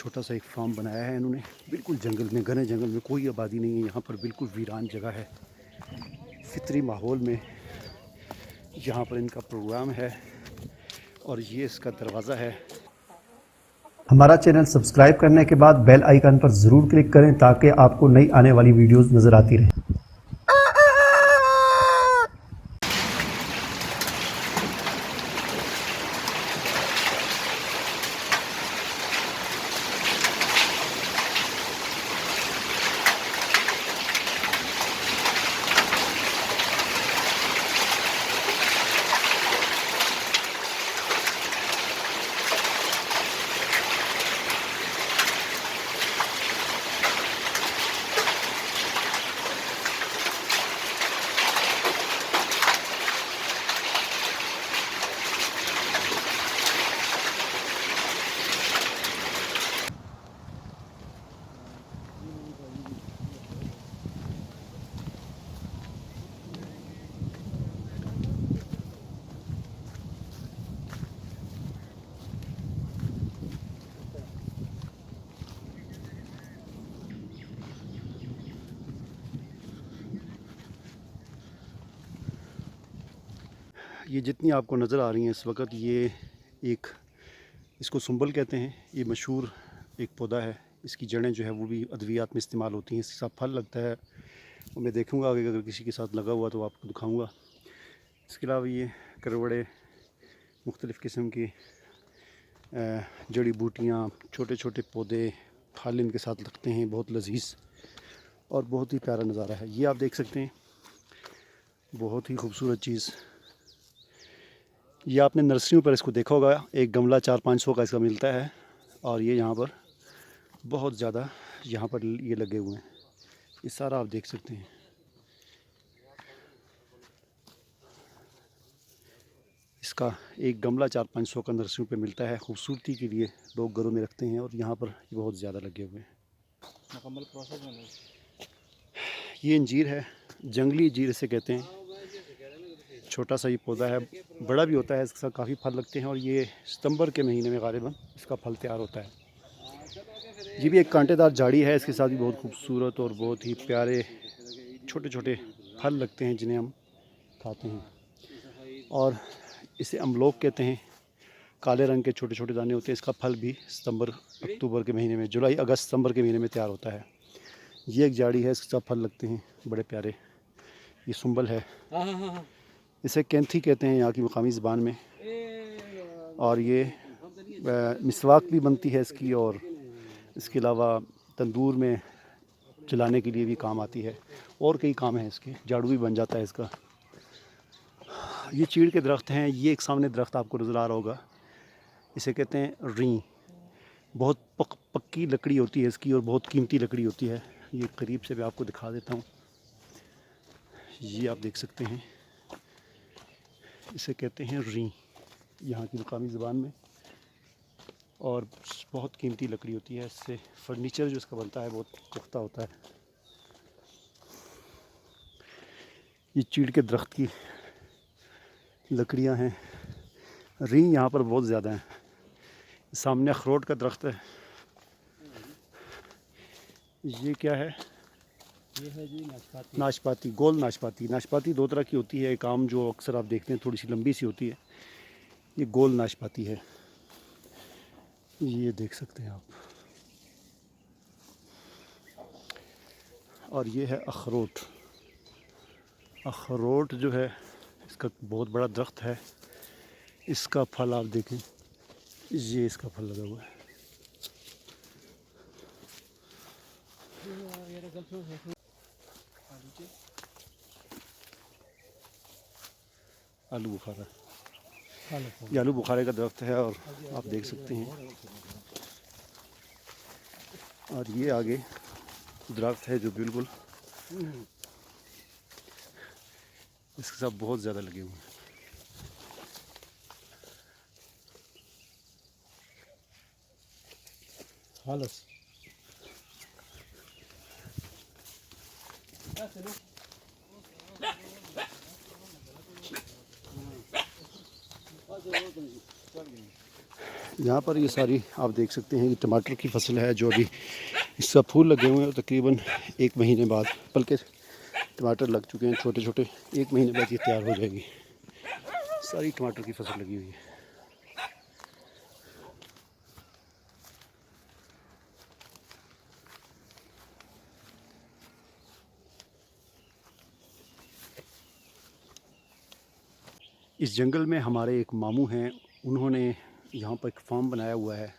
छोटा सा एक फार्म बनाया है इन्होंने, बिल्कुल जंगल में, घने जंगल में, कोई आबादी नहीं है यहाँ पर, बिल्कुल वीरान जगह है, फितरी माहौल में यहाँ पर इनका प्रोग्राम है। और ये इसका दरवाज़ा है। हमारा चैनल सब्सक्राइब करने के बाद बेल आइकन पर ज़रूर क्लिक करें ताकि आपको नई आने वाली वीडियोस नज़र आती रहें। ये जितनी आपको नज़र आ रही हैं इस वक्त, ये एक, इसको सुंबल कहते हैं। ये मशहूर एक पौधा है। इसकी जड़ें जो है वो भी अद्वियात में इस्तेमाल होती हैं। इसके साथ फल लगता है, वो मैं देखूंगा आगे, अगर किसी के साथ लगा हुआ तो आपको दिखाऊंगा। इसके अलावा ये करवड़े, मुख्तलिफ़ किस्म की जड़ी बूटियाँ, छोटे छोटे पौधे, फल इनके साथ लगते हैं, बहुत लजीज और बहुत ही प्यारा नज़ारा है। ये आप देख सकते हैं, बहुत ही खूबसूरत चीज़। ये आपने नर्सरियों पर इसको देखा होगा, एक गमला 400-500 का इसका मिलता है। और ये यहाँ पर बहुत ज़्यादा यहाँ पर ये लगे हुए हैं, ये सारा आप देख सकते हैं। इसका एक गमला 400-500 का नर्सरियों पे मिलता है। खूबसूरती के लिए लोग घरों में रखते हैं और यहाँ पर ये बहुत ज़्यादा लगे हुए हैं। मुकम्मल प्रोसेस में ये अंजीर है, जंगली अंजीर इसे कहते हैं। छोटा सा ये पौधा है, बड़ा भी होता है, इसके साथ काफ़ी फल लगते हैं। और ये सितंबर के महीने में गालिबन इसका फल तैयार होता है। ये भी एक कांटेदार झाड़ी है, इसके साथ भी बहुत खूबसूरत और बहुत ही प्यारे छोटे छोटे फल लगते हैं जिन्हें हम खाते हैं। और इसे अमलोक कहते हैं, काले रंग के छोटे छोटे दाने होते हैं। इसका फल भी सितंबर अक्टूबर के महीने में, जुलाई अगस्त सितंबर के महीने में तैयार होता है। ये एक झाड़ी है, इसके साथ फल लगते हैं बड़े प्यारे। ये सुंबल है, इसे कैंथी कहते हैं यहाँ की मकामी ज़बान में। और ये मिसवाक भी बनती है इसकी, और इसके अलावा तंदूर में जलाने के लिए भी काम आती है, और कई काम हैं इसके, झाड़ू भी बन जाता है इसका। ये चीड़ के दरख्त हैं। ये एक सामने दरख्त आपको नज़र आ रहा होगा, इसे कहते हैं री। बहुत पक्की लकड़ी होती है इसकी और बहुत कीमती लकड़ी होती है। ये करीब से मैं आपको दिखा देता हूँ, ये आप देख सकते हैं, इसे कहते हैं री यहाँ की मकामी ज़बान में। और बहुत कीमती लकड़ी होती है, इससे फर्नीचर जो इसका बनता है बहुत पुख्ता होता है। ये चीड़ के दरख्त की लकड़ियाँ हैं। री यहाँ पर बहुत ज़्यादा हैं। सामने अखरोट का दरख्त है। ये क्या है? ये है जी नाशपाती। नाशपाती, गोल नाशपाती। नाशपाती दो तरह की होती है, एक आम जो अक्सर आप देखते हैं थोड़ी सी लंबी सी होती है, ये गोल नाशपाती है। ये देख सकते हैं आप। और ये है अखरोट। अखरोट जो है इसका बहुत बड़ा दरख्त है। इसका फल आप देखें, ये इसका फल लगा हुआ है। आलू बुखारा, ये आलू बुखारे का दरख्त है और आप देख सकते हैं। और ये आगे दरख्त है जो बिल्कुल इसके साथ बहुत ज़्यादा लगे हुए हैं। खालस यहाँ पर ये सारी आप देख सकते हैं कि टमाटर की फसल है जो अभी इसका फूल लगे हुए हैं और तकरीबन 1 महीने बाद, बल्कि टमाटर लग चुके हैं छोटे छोटे, 1 महीने बाद ये तैयार हो जाएगी। सारी टमाटर की फसल लगी हुई है। इस जंगल में हमारे एक मामू हैं, उन्होंने यहाँ पर एक फार्म बनाया हुआ है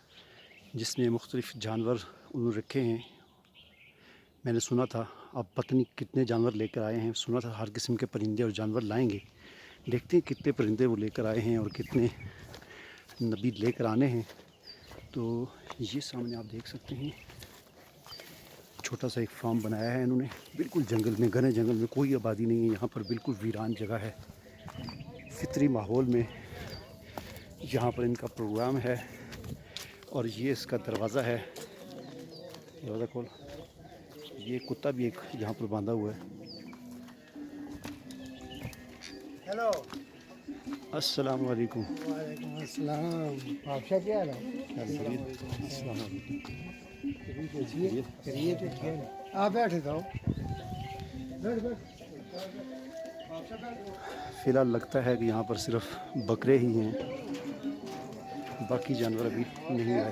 जिसमें मुख्तलिफ़ जानवर उन्होंने रखे हैं। मैंने सुना था, अब पता नहीं कितने जानवर लेकर आए हैं, सुना था हर किस्म के परिंदे और जानवर लाएंगे। देखते हैं कितने परिंदे वो लेकर आए हैं और कितने नबी लेकर आने हैं। तो ये सामने आप देख सकते हैं, छोटा सा एक फार्म बनाया है इन्होंने, बिल्कुल जंगल में, घने जंगल में, कोई आबादी नहीं है यहाँ पर, बिल्कुल वीरान जगह है। फितरी माहौल में यहाँ पर इनका प्रोग्राम है। और ये इसका दरवाज़ा है, दरवाज़ा खोल। ये कुत्ता भी एक यहाँ पर बांधा हुआ है। हेलो, अस्सलाम वालेकुम। वालेकुम अस्सलाम। आपका क्या हाल है? अस्सलाम वालेकुम। करिए तो क्या है? आप बैठे जाओ। बैठ बैठ। फ़िलहाल लगता है कि यहाँ पर सिर्फ बकरे ही हैं, बाकी जानवर अभी नहीं आए।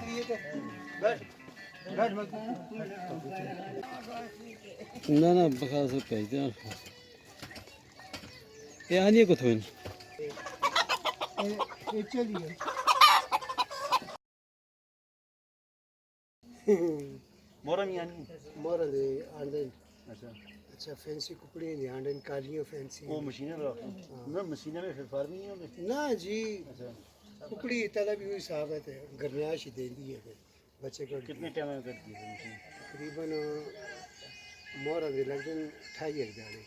ना ना बखा से भेजते हैं। ये आनी को थोड़ी ये चलिए। मोरा नहीं आनी। मोर दे आंडे। अच्छा, अच्छा फैंसी कुकड़ी दे आंडे कालियों फैंसी। वो मशीनें ना, मशीनें में फिर फार्मिंग नहीं होती। ना जी, अच्छा, कुकड़ी तलब भी हिसाब है ते गर्मियाश ही देती है फिर बच्चे को। कितने टाइम में करती है मशीन? तकरीबन मोर दे लगन 28 जाने।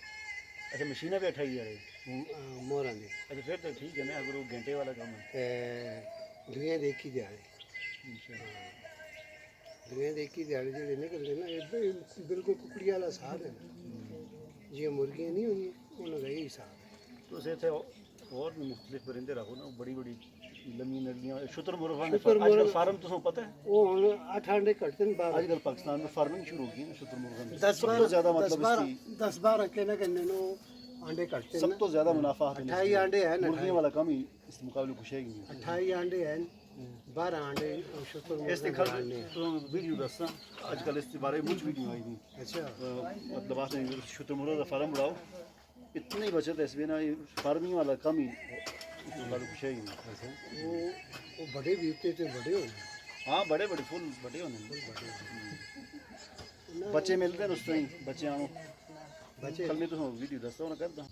अच्छा, मशीनें भी 28 है। मोर दे अच्छा, फिर तो ठीक है ना, अगर वो घंटे वाला काम है। दुनिया देखी जाए। दुनिया देखी दिहाड़ी जो निकलते ना, ये बिल्कुल कुकड़ी वाला हिसाब है। जी मुर्गियाँ नहीं होंगी, उन्होंने यही हिसाब है। तो उसे थे और भी मुख्तलिफ परिंदे रखो ना, बड़ी बड़ी लम्बी नलियाँ। शुतुरमुर्ग आजकल फार्म तो पता है, वो 8 अंडे कटते हैं बाहर। आजकल पाकिस्तान में फार्मिंग शुरू हो गई है ना शुतुरमुर्ग में। 10-12 ज़्यादा मतलब इसकी 10-12 के ना करने नो अंडे कटते हैं। सब तो ज़्यादा मुनाफा है। 28 अंडे हैं ना, मुर्गियों वाला कम ही इस मुकाबले कुछ है ही नहीं। 28 अंडे हैं, 12 अंडे शुतुरमुर्ग इस दिखा तो वीडियो दसा आजकल इस बारे में कुछ वीडियो आई नहीं। अच्छा मतलब आपने शुतुरमुर्ग का फार्म बढ़ाओ, इतनी बचत है इसमें ना, ये फार्मिंग वाला कम ही इस मुकाबले कुछ है ही नहीं। वो बड़े भी होते थे, बड़े होने। हाँ, बड़े बड़े फुल बड़े होने, बच्चे मिलते हैं उस तरह ही, बच्चे आओ बच्चे कल में तो वीडियो दसता हूँ ना करता।